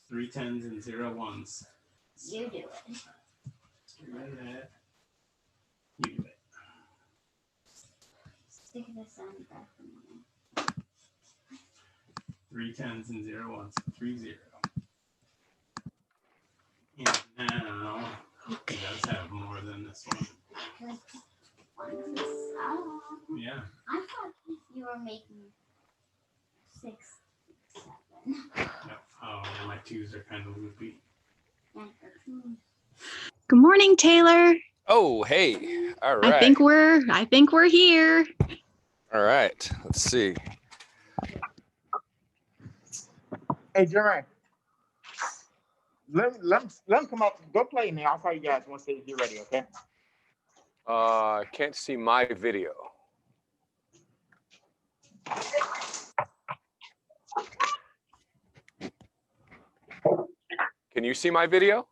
3 10s and 0 1s. You do it. Get rid of that. You do it. Stick this on back for me. 3 10s and 0 1s. 3 0. And now he does have more than this one. Yeah. I thought you were making 6, 7. No. Oh, yeah, my 2s are kind of loopy. Good morning, Taylor. Oh, hey. All right. I think we're here. All right. Let's see. Hey, Jermaine. Let him come up. Go play now. I'll call you guys once they get ready, okay? I can't see my video. Can you see my video?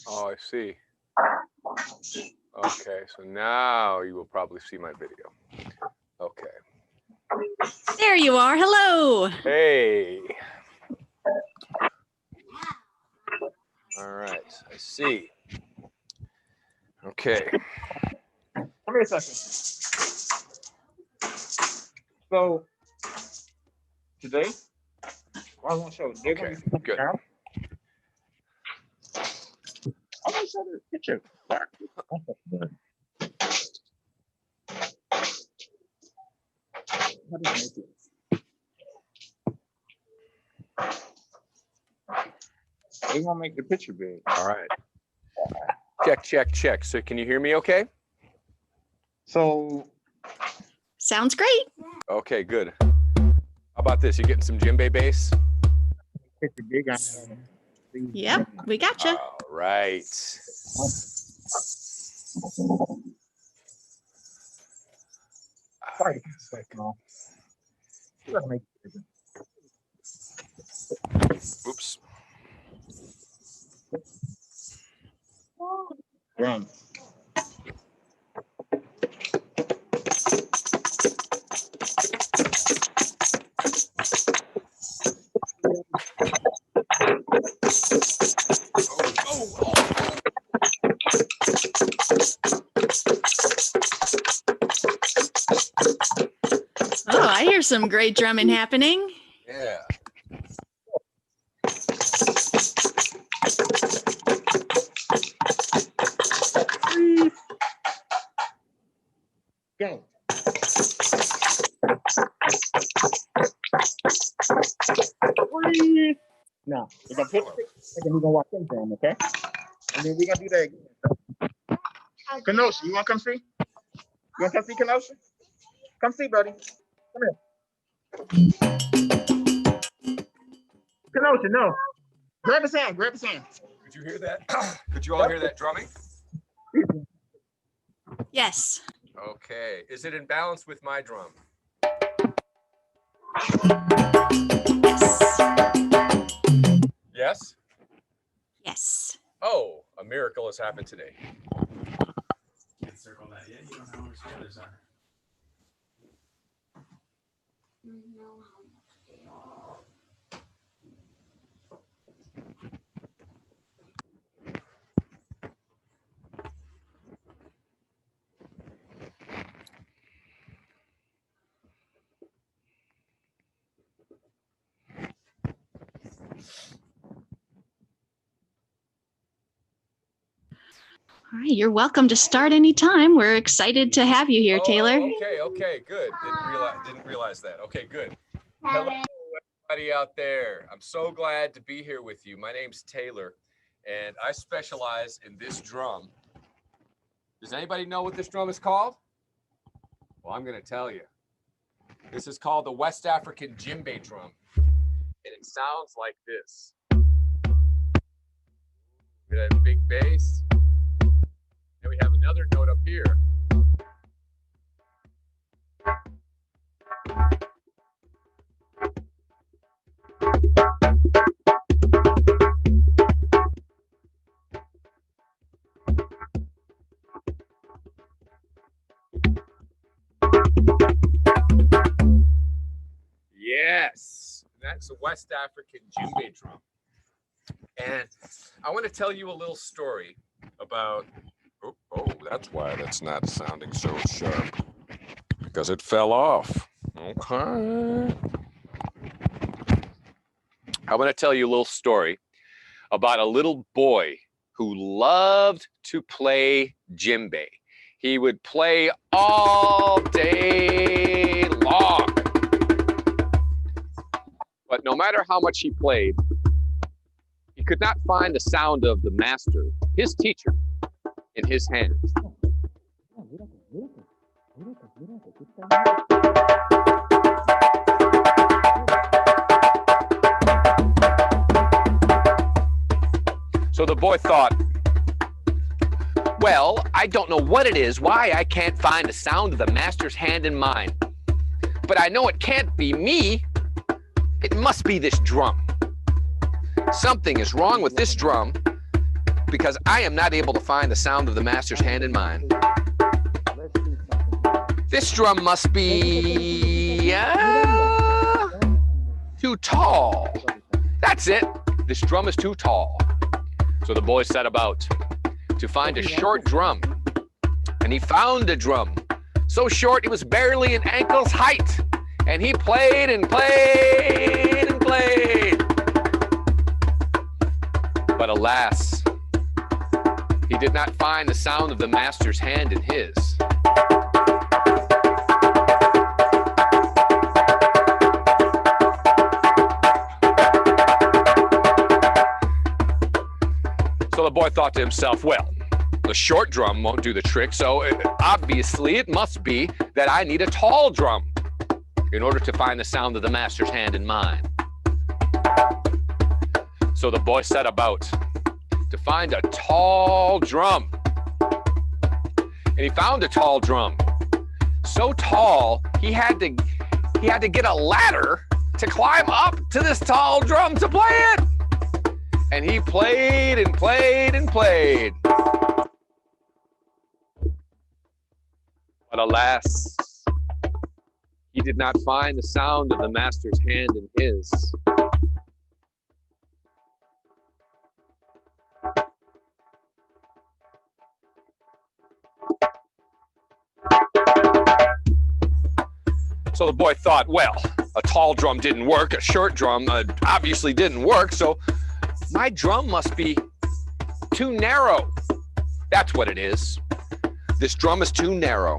Oh, I see. Okay, so now you will probably see my video. Okay. There you are. Hello. Hey. All right, I see. Okay. Come here a second. So today, I want to show. They're Okay, gonna be good. now. I'm gonna show the picture. How do you make it? They won't make the picture big. All right. Check, check, check. So can you hear me okay? So Sounds great. Okay, good. How about this? You getting some djembe bass? picture big on Yep, we gotcha. All right. Sorry. You gotta make it bigger. Oops. Run. Oh, I hear some great drumming happening. Yeah. Go. Now, we're gonna put it, and then we're gonna walk in for him, okay? And then we're gonna do that again. Kenosha, you wanna come see? You wanna come see Kenosha? Come see, buddy. Come here. Kenosha, no. Grab his hand, grab his hand. Could you hear that? Could you all hear that drumming? Yes. Okay. Is it in balance with my drum? Yes. Yes? Yes. Oh, a miracle has happened today. Can't circle that yet. You don't know where the others are. All right, you're welcome to start anytime. We're excited to have you here, Oh, Taylor. okay, good. Didn't realize that. Okay, good. Hello, everybody out there. I'm so glad to be here with you. My name's Taylor, and I specialize in this drum. Does anybody know what this drum is called? Well, I'm going to tell you. This is called the West African djembe drum, and it sounds like this. That big bass. And we have another note up here. Yeah. That's a West African djembe drum. And I want to tell you a little story about, oh, that's why that's not sounding so sharp, because it fell off. Okay. I want to tell you a little story about a little boy who loved to play djembe. He would play all day long. But no matter how much he played, he could not find the sound of the master, his teacher, in his hands. So the boy thought, well, I don't know what it is, why I can't find the sound of the master's hand in mine. But I know it can't be me. It must be this drum. Something is wrong with this drum because I am not able to find the sound of the master's hand in mine. This drum must be too tall. That's it. This drum is too tall. So the boy set about to find a short drum, and he found a drum so short it was barely an ankle's height, and he played and played and played. But alas, he did not find the sound of the master's hand in his. So the boy thought to himself, well, the short drum won't do the trick, so obviously it must be that I need a tall drum in order to find the sound of the master's hand in mine. So the boy set about to find a tall drum. And he found a tall drum. So tall, he had to get a ladder to climb up to this tall drum to play it. And he played and played and played. But alas, he did not find the sound of the master's hand in his. So the boy thought, well, a tall drum didn't work, a short drum obviously didn't work, so my drum must be too narrow. That's what it is. This drum is too narrow.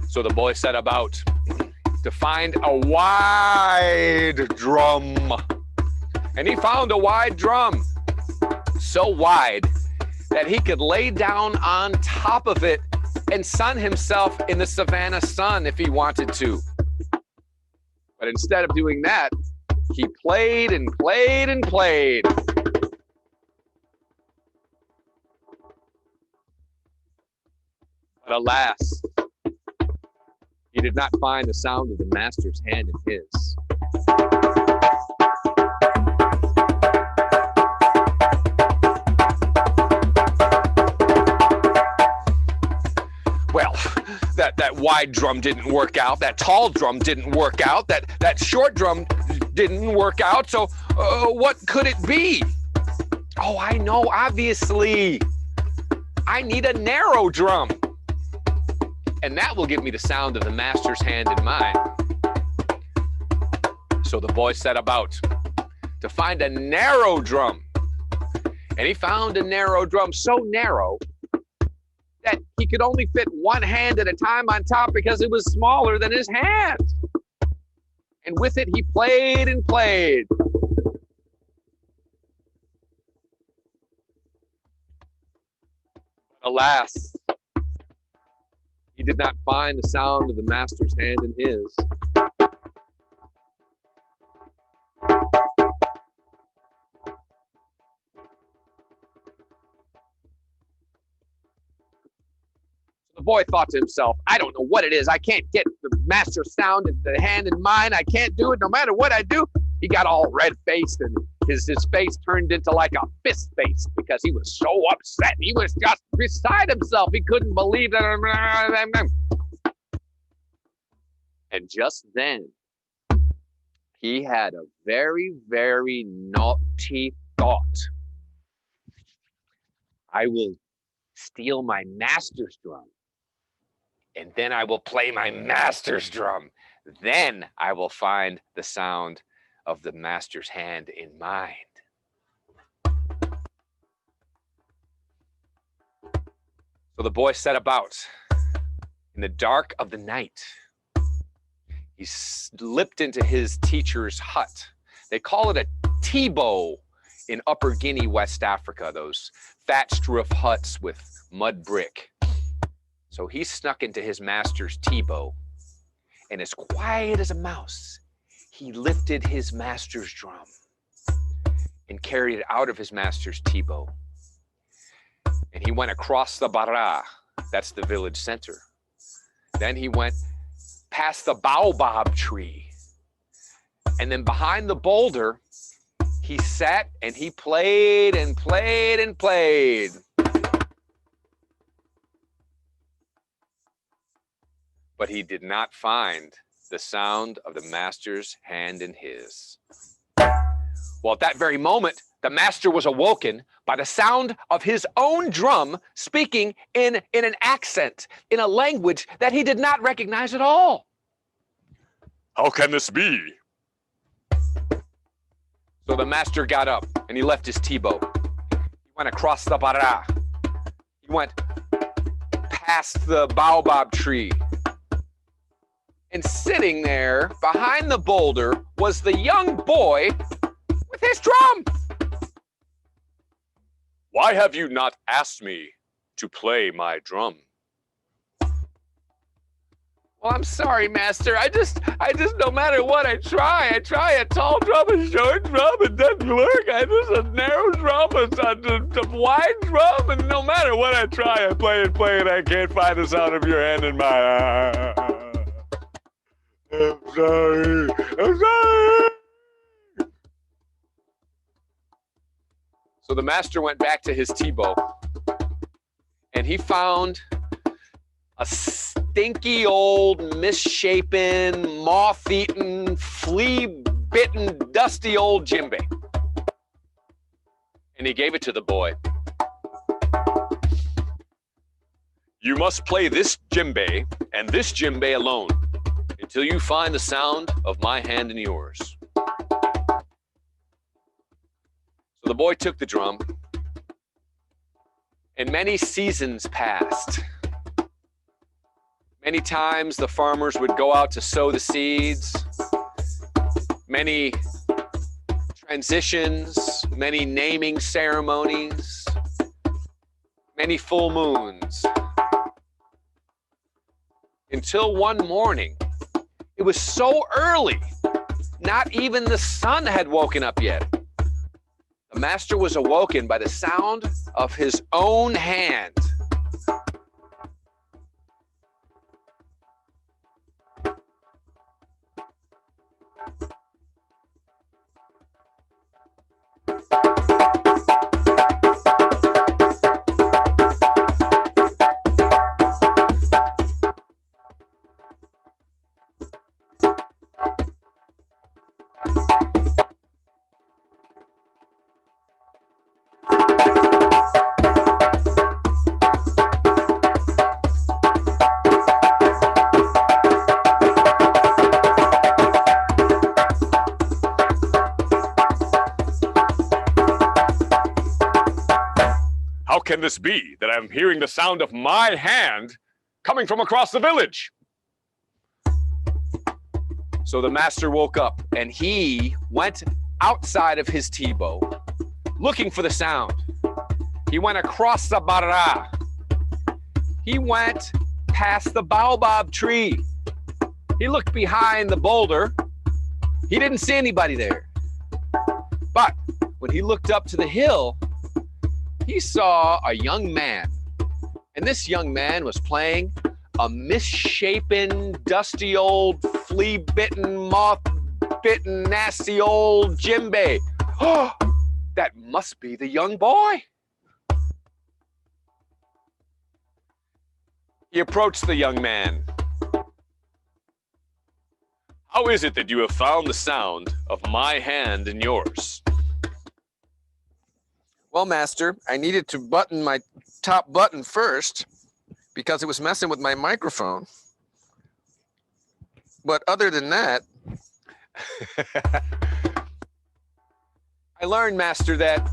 So the boy set about to find a wide drum. And he found a wide drum, so wide that he could lay down on top of it and sun himself in the Savannah sun if he wanted to. But instead of doing that, he played and played and played. But alas, he did not find the sound of the master's hand in his. Well, that wide drum didn't work out, that tall drum didn't work out, that short drum didn't work out, so what could it be? Oh, I know, obviously. I need a narrow drum. And that will give me the sound of the master's hand in mine. So the boy set about to find a narrow drum. And he found a narrow drum so narrow that he could only fit one hand at a time on top because it was smaller than his hand. And with it, he played and played. Alas, he did not find the sound of the master's hand in his. The boy thought to himself, I don't know what it is. I can't get the master's sound in the hand in mine. I can't do it no matter what I do. He got all red-faced and his face turned into like a fist face because he was so upset. He was just beside himself. He couldn't believe that. And just then, he had a very, very naughty thought. I will steal my master's drum, and then I will play my master's drum. Then I will find the sound of the master's hand in mind. So the boy set about. In the dark of the night, he slipped into his teacher's hut. They call it a Tibo in Upper Guinea, West Africa, those thatched roof huts with mud brick. So he snuck into his master's Tibo, and as quiet as a mouse, he lifted his master's drum and carried it out of his master's Tibo. And he went across the Bara, that's the village center. Then he went past the baobab tree. And then behind the boulder, he sat and he played and played and played. But he did not find the sound of the master's hand in his. Well, at that very moment, the master was awoken by the sound of his own drum speaking in an accent, in a language that he did not recognize at all. How can this be? So the master got up and he left his Tibo. He went across the Bara. He went past the baobab tree. And sitting there behind the boulder was the young boy with his drum. Why have you not asked me to play my drum? Well, I'm sorry, master. I just, no matter what I try a tall drum, a short drum, it doesn't work. I just a narrow drum, a wide drum, and no matter what I try, I play and I can't find the sound of your hand in mine. I'm sorry. So the master went back to his Tibo, and he found a stinky old, misshapen, moth-eaten, flea-bitten, dusty old djembe. And he gave it to the boy. You must play this djembe and this djembe alone until you find the sound of my hand in yours. So the boy took the drum, and many seasons passed. Many times the farmers would go out to sow the seeds. Many transitions, many naming ceremonies, many full moons. Until one morning, it was so early, not even the sun had woken up yet. The master was awoken by the sound of his own hand. How can this be that I'm hearing the sound of my hand coming from across the village? So the master woke up and he went outside of his Tibo looking for the sound. He went across the Bara. He went past the baobab tree. He looked behind the boulder. He didn't see anybody there. But when he looked up to the hill, he saw a young man. And this young man was playing a misshapen, dusty old, flea-bitten, moth-bitten, nasty old djembe. Oh, that must be the young boy. He approached the young man. How is it that you have found the sound of my hand in yours? Well, master, I needed to button my top button first because it was messing with my microphone. But other than that, I learned, master, that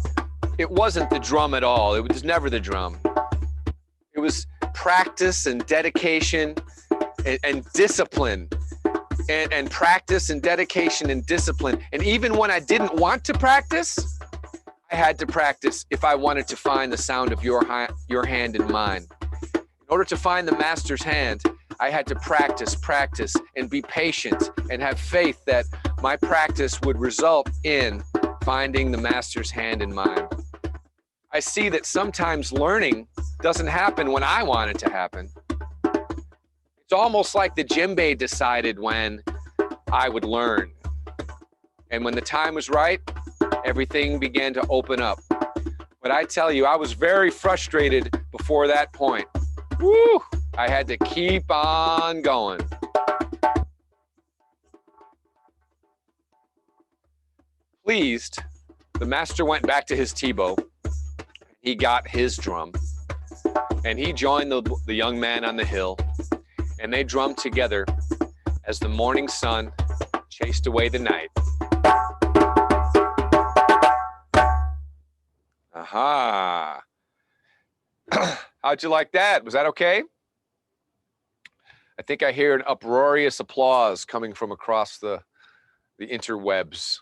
it wasn't the drum at all. It was never the drum. It was practice and dedication and discipline. And practice and dedication and discipline. And even when I didn't want to practice, I had to practice if I wanted to find the sound of your hand in mine. In order to find the master's hand, I had to practice, and be patient and have faith that my practice would result in finding the master's hand in mine. I see that sometimes learning doesn't happen when I want it to happen. It's almost like the djembe decided when I would learn. And when the time was right, everything began to open up. But I tell you, I was very frustrated before that point. Woo! I had to keep on going. Pleased, the master went back to his Tebow. He got his drum. And he joined the young man on the hill. And they drummed together as the morning sun chased away the night. Aha. How'd you like that? Was that okay? I think I hear an uproarious applause coming from across the interwebs.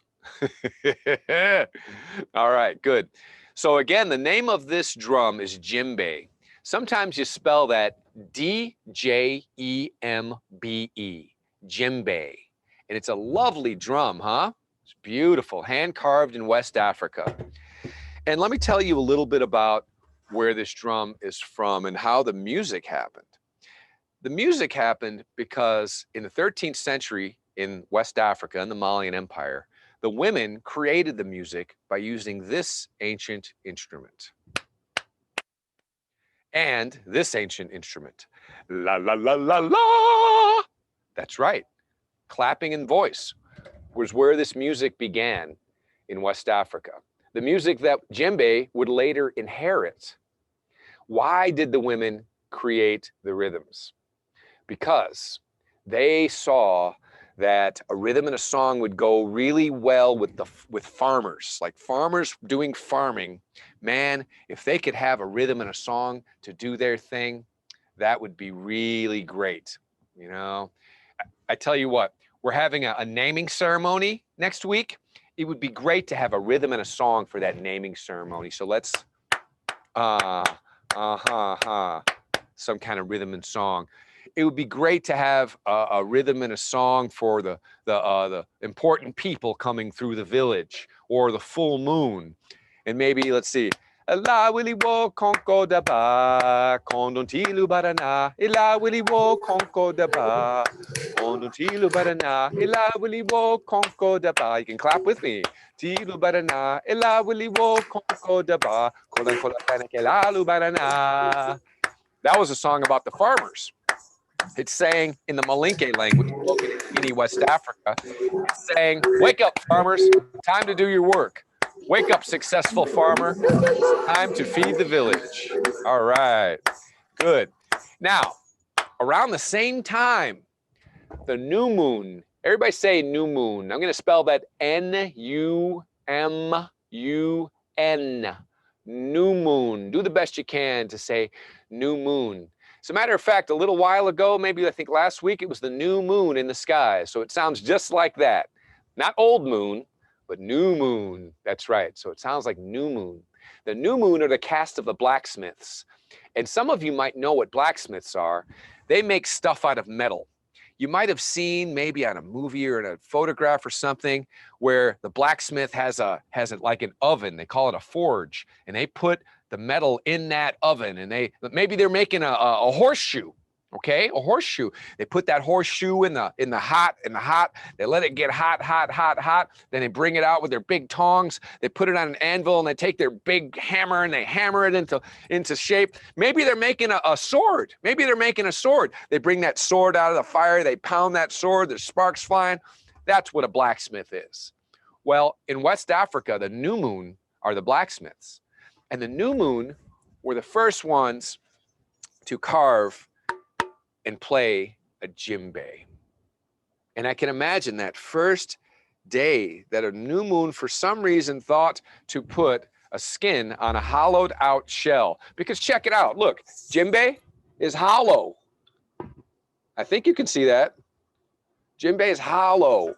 All right, good. So again, the name of this drum is djembe. Sometimes you spell that D-J-E-M-B-E, djembe. And it's a lovely drum, huh? It's beautiful, hand carved in West Africa. And let me tell you a little bit about where this drum is from and how the music happened. The music happened because in the 13th century in West Africa and the Malian Empire, the women created the music by using this ancient instrument. And this ancient instrument, la, la, la, la, la. That's right. Clapping and voice was where this music began in West Africa. The music that djembe would later inherit. Why did the women create the rhythms? Because they saw that a rhythm and a song would go really well with farmers, like farmers doing farming. Man, if they could have a rhythm and a song to do their thing, that would be really great. You know, I tell you what, we're having a naming ceremony next week. It would be great to have a rhythm and a song for that naming ceremony. So let's, some kind of rhythm and song. It would be great to have a rhythm and a song for the important people coming through the village, or the full moon. And maybe, let's see. Ela willy wo konko daba, kondontilu barana. Ela willy wo konko daba, kondontilu barana. Ela willy wo konko daba. You can clap with me. Tilu barana. Ela willy wo konko daba, kolan kolan kanakelalu barana. That was a song about the farmers. It's saying in the Malinke language, spoken in Guinea, West Africa, it's saying, wake up, farmers, time to do your work. Wake up, successful farmer, it's time to feed the village. All right, good. Now, around the same time, the new moon, everybody say new moon. I'm gonna spell that N-U-M-U-N, new moon. Do the best you can to say new moon. As a matter of fact, a little while ago, maybe I think last week, it was the new moon in the sky. So it sounds just like that. Not old moon, but new moon. That's right. So it sounds like new moon. The new moon are the cast of the blacksmiths. And some of you might know what blacksmiths are. They make stuff out of metal. You might have seen maybe on a movie or in a photograph or something where the blacksmith has like an oven. They call it a forge, and they put the metal in that oven, and maybe they're making a horseshoe, Okay, a horseshoe. They put that horseshoe in the hot. They let it get hot. Then they bring it out with their big tongs. They put it on an anvil and they take their big hammer and they hammer it into shape. Maybe they're making a sword. Maybe they're making a sword. They bring that sword out of the fire. They pound that sword. There's sparks flying. That's what a blacksmith is. Well, in West Africa, the new moon are the blacksmiths, and the new moon were the first ones to carve and play a djembe. And I can imagine that first day that a new moon for some reason thought to put a skin on a hollowed out shell. Because check it out, look, djembe is hollow. I think you can see that. Djembe is hollow.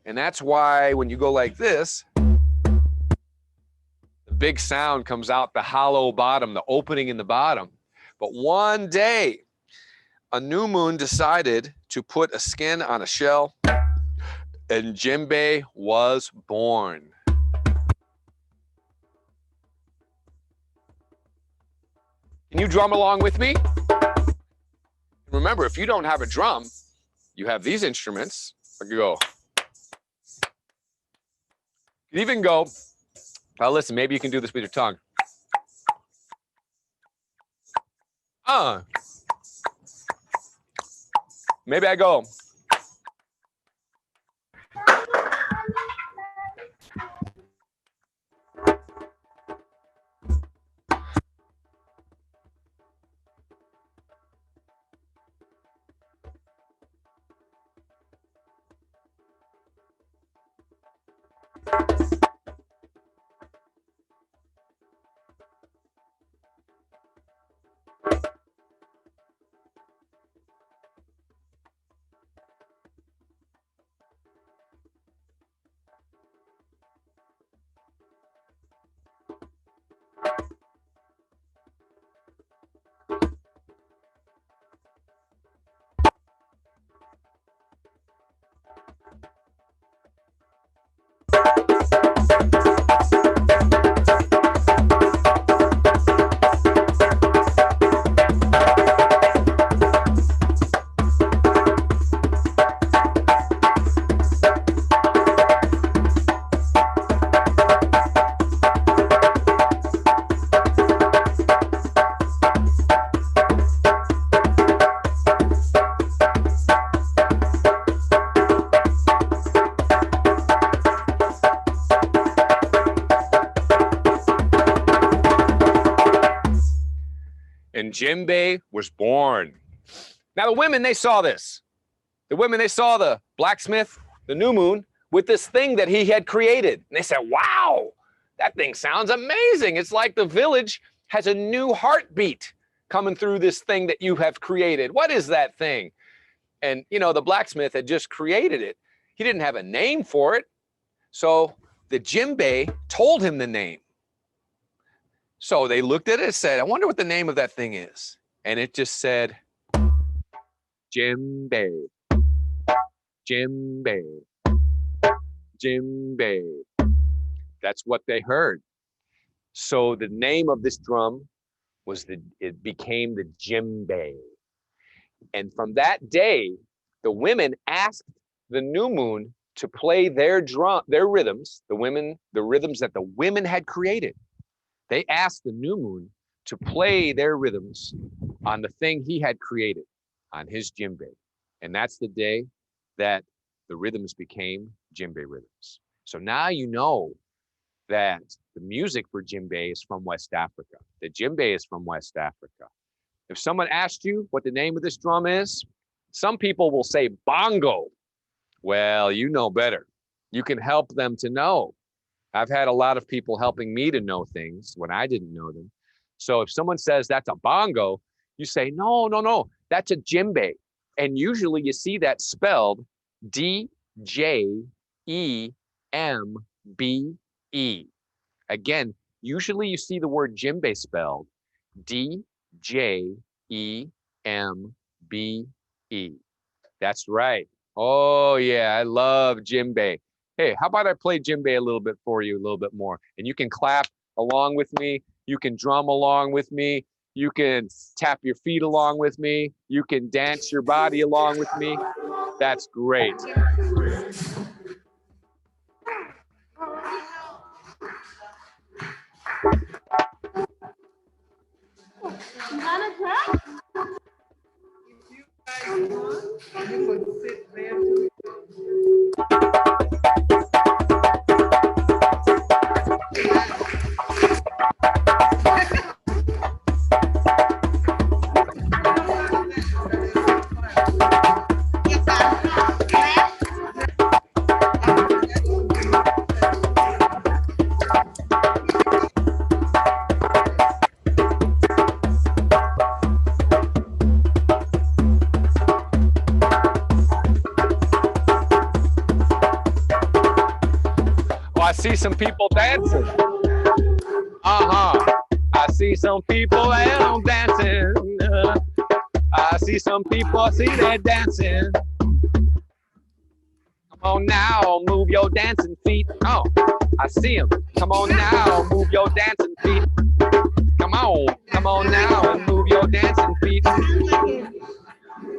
And that's why when you go like this, the big sound comes out the hollow bottom, the opening in the bottom. But one day, a new moon decided to put a skin on a shell, and djembe was born. Can you drum along with me? Remember, if you don't have a drum, you have these instruments. I can go. You can even go, well, listen, maybe you can do this with your tongue. Maybe I go. And djembe was born. Now the women, they saw this. The women, they saw the blacksmith, the new moon, with this thing that he had created. And they said, wow, that thing sounds amazing. It's like the village has a new heartbeat coming through this thing that you have created. What is that thing? And, you know, the blacksmith had just created it. He didn't have a name for it. So the djembe told him the name. So they looked at it and said, I wonder what the name of that thing is. And it just said, djembe, djembe, djembe. That's what they heard. So the name of this drum was it became the djembe. And from that day, the women asked the new moon to play their rhythms, the rhythms that the women had created. They asked the new moon to play their rhythms on the thing he had created, on his djembe. And that's the day that the rhythms became djembe rhythms. So now you know that the music for djembe is from West Africa. The djembe is from West Africa. If someone asked you what the name of this drum is, some people will say bongo. Well, you know better. You can help them to know. I've had a lot of people helping me to know things when I didn't know them. So if someone says that's a bongo, you say, no, no, no, that's a djembe. And usually you see that spelled D-J-E-M-B-E. Again, usually you see the word djembe spelled D-J-E-M-B-E. That's right. Oh yeah, I love djembe. Hey, how about I play djembe a little bit for you, a little bit more, and you can clap along with me. You can drum along with me. You can tap your feet along with me. You can dance your body along with me. That's great. I see some people dancing. I see some people out dancing. I see some people, I see they're dancing. Come on now, move your dancing feet. Oh, I see them. Come on now, move your dancing feet. Come on now and move your dancing feet. Come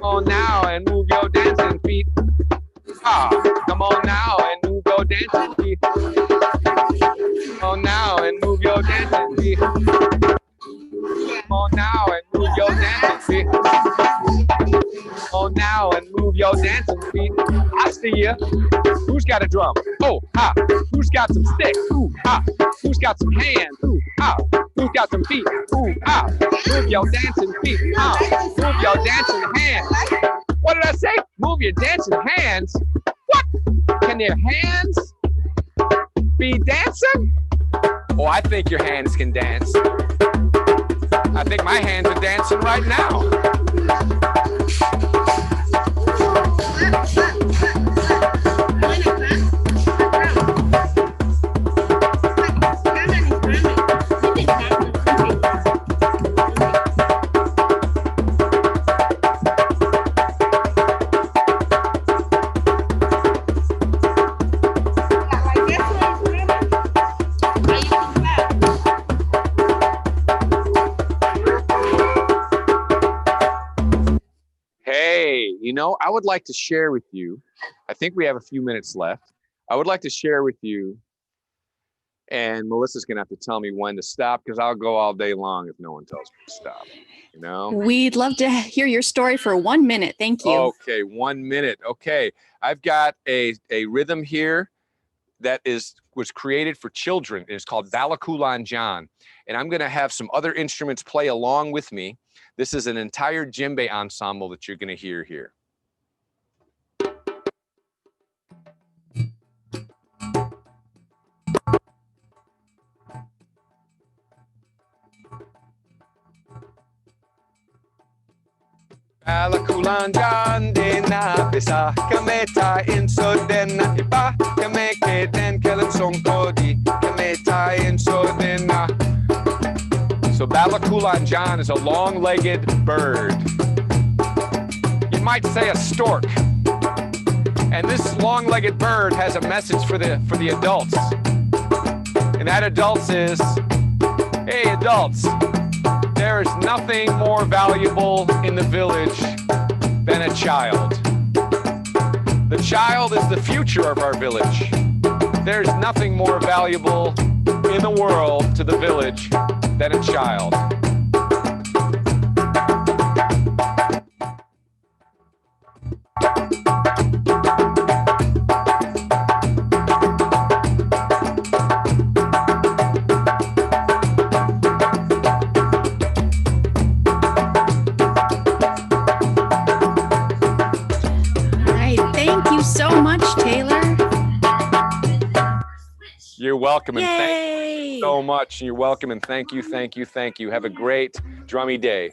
on now and move your dancing feet. Come on now and move your dancing feet. Come on now and move your dancing feet. Come on now and move your dancing feet. Come on now and move your dancing feet. I see ya. Who's got a drum? Oh, ha. Who's got some sticks? Ooh, ha. Who's got some hands? Ooh, ha. Who's got some feet? Ooh, ha. Move your dancing feet. Move your dancing hands. What did I say? Move your dancing hands? What? Can your hands be dancing? Oh, I think your hands can dance. I think my hands are dancing right now. You know, I would like to share with you, I think we have a few minutes left. I would like to share with you, and Melissa's gonna have to tell me when to stop because I'll go all day long if no one tells me to stop, you know? We'd love to hear your story for 1 minute. Thank you. Okay, 1 minute. Okay, I've got a rhythm here that was created for children. It's called Balakulan John. And I'm gonna have some other instruments play along with me. This is an entire djembe ensemble that you're gonna hear here. Balakulan John de na bisa kameta inso den na iba kameke den kelen songkodi kameta inso den na. So Balakulan John is a long-legged bird. You might say a stork. And this long-legged bird has a message for the adults. And that adults is, hey adults, there is nothing more valuable in the village than a child. The child is the future of our village. There's nothing more valuable in the world to the village than a child. You're welcome and thank you so much. You're welcome and thank you. Have a great drummy day.